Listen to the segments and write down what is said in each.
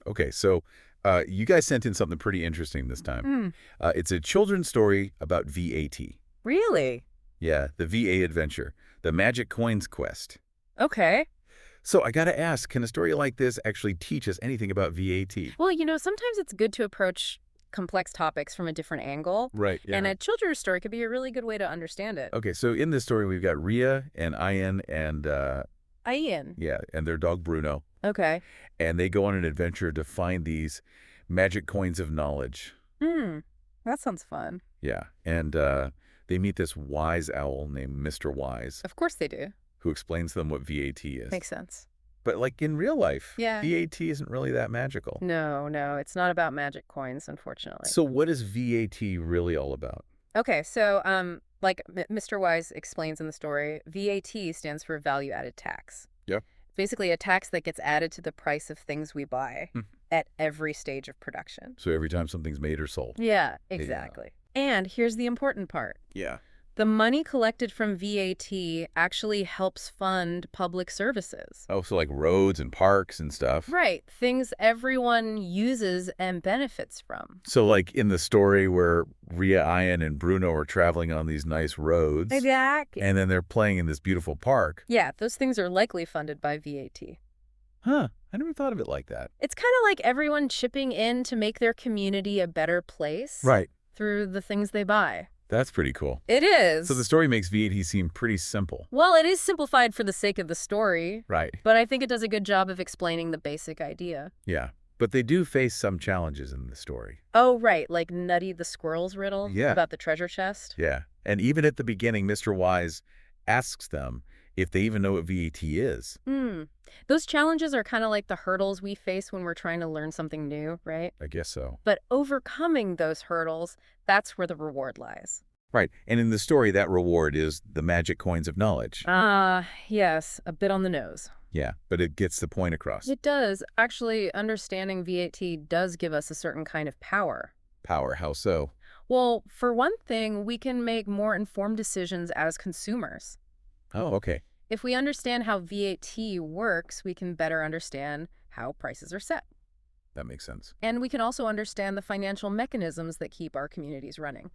Okay, so you guys sent in something pretty interesting this time. Hmm. It's a children's story about VAT. Really? Yeah, the VA adventure, the Magic Coins Quest. Okay. So I gotta ask, can a story like this actually teach us anything about VAT? Well, sometimes it's good to approach complex topics from a different angle, Right, and yeah. a children's story could be a really good way to understand it. Okay, so in this story we've got Rhea and Ayan and, Ayan. yeah, and their dog Bruno. Okay. And they go on an adventure to find these magic coins of knowledge. Hmm. That sounds fun. Yeah, and they meet this wise owl named Mr. Wise, Of course they do. who explains to them what VAT is. Makes sense. But like in real life, Yeah. VAT isn't really that magical. No, it's not about magic coins, unfortunately. So what is VAT really all about? Okay, so like Mr. Wise explains in the story, VAT stands for value-added tax. Yeah. It's basically a tax that gets added to the price of things we buy Hmm. at every stage of production. So every time something's made or sold. Yeah, exactly. And here's the important part. Yeah. The money collected from VAT actually helps fund public services. Oh, so like roads and parks and stuff. Right, things everyone uses and benefits from. So like in the story where Rhea, Ayan, and Bruno are traveling on these nice roads. Exactly. And then they're playing in this beautiful park. Yeah, those things are likely funded by VAT. Huh. I never thought of it like that. It's kind of like everyone chipping in to make their community a better place. Right. Through the things they buy. That's pretty cool. It is. So the story makes VAT seem pretty simple. Well, it is simplified for the sake of the story. Right. But I think it does a good job of explaining the basic idea. Yeah. But they do face some challenges in the story. Oh, right, like Nutty the Squirrel's riddle Yeah. about the treasure chest. Yeah. And even at the beginning, Mr. Wise asks them if they even know what VAT is. Those challenges are kind of like the hurdles we face when we're trying to learn something new, right? I guess so. But overcoming those hurdles, that's where the reward lies. Right. And in the story, that reward is the magic coins of knowledge. Yes, a bit on the nose. Yeah, but it gets the point across. It does. Actually, understanding VAT does give us a certain kind of power. Power, how so? Well, for one thing, we can make more informed decisions as consumers. Oh, okay. If we understand how VAT works, we can better understand how prices are set. That makes sense. And we can also understand the financial mechanisms that keep our communities running.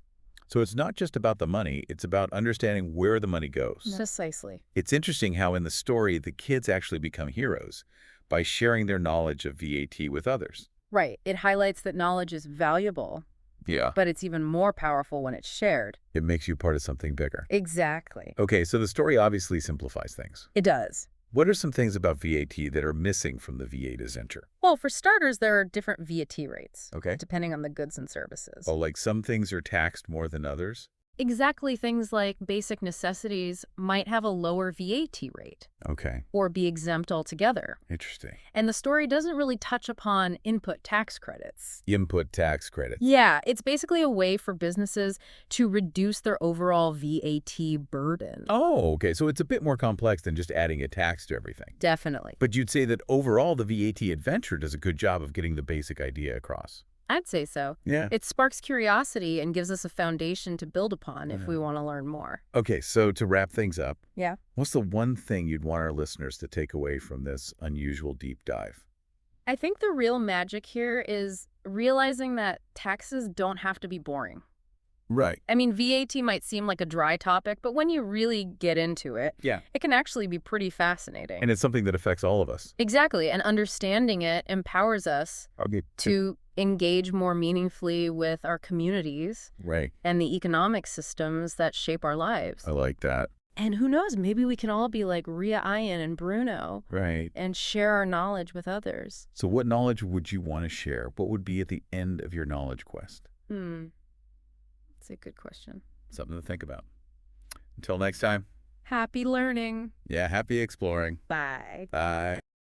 So it's not just about the money, it's about understanding where the money goes. Precisely. It's interesting how in the story, the kids actually become heroes by sharing their knowledge of VAT with others. Right. It highlights that knowledge is valuable, Yeah. but it's even more powerful when it's shared. It makes you part of something bigger. Exactly. Okay, so the story obviously simplifies things. It does. What are some things about VAT that are missing from the VAT adventure? Well, for starters, there are different VAT rates, Okay. depending on the goods and services. Oh, like some things are taxed more than others? Exactly, things like basic necessities might have a lower VAT rate Okay, or be exempt altogether. interesting. And the story doesn't really touch upon input tax credits. Input tax credits. Yeah, it's basically a way for businesses to reduce their overall VAT burden. Oh, okay, so it's a bit more complex than just adding a tax to everything. Definitely. But you'd say that overall the VAT adventure does a good job of getting the basic idea across. I'd say so. Yeah. It sparks curiosity and gives us a foundation to build upon if we want to learn more. Okay, so to wrap things up, Yeah. what's the one thing you'd want our listeners to take away from this unusual deep dive? I think the real magic here is realizing that taxes don't have to be boring. Right. I mean, VAT might seem like a dry topic, but when you really get into it, Yeah. it can actually be pretty fascinating. And it's something that affects all of us. Exactly, and understanding it empowers us Okay. to engage more meaningfully with our communities Right. and the economic systems that shape our lives. I like that. And who knows, maybe we can all be like Rhea, Ayan, and Bruno Right. and share our knowledge with others. So what knowledge would you want to share? What would be at the end of your knowledge quest? That's a good question. Something to think about. Until next time. Happy learning. Yeah, happy exploring. Bye. Bye.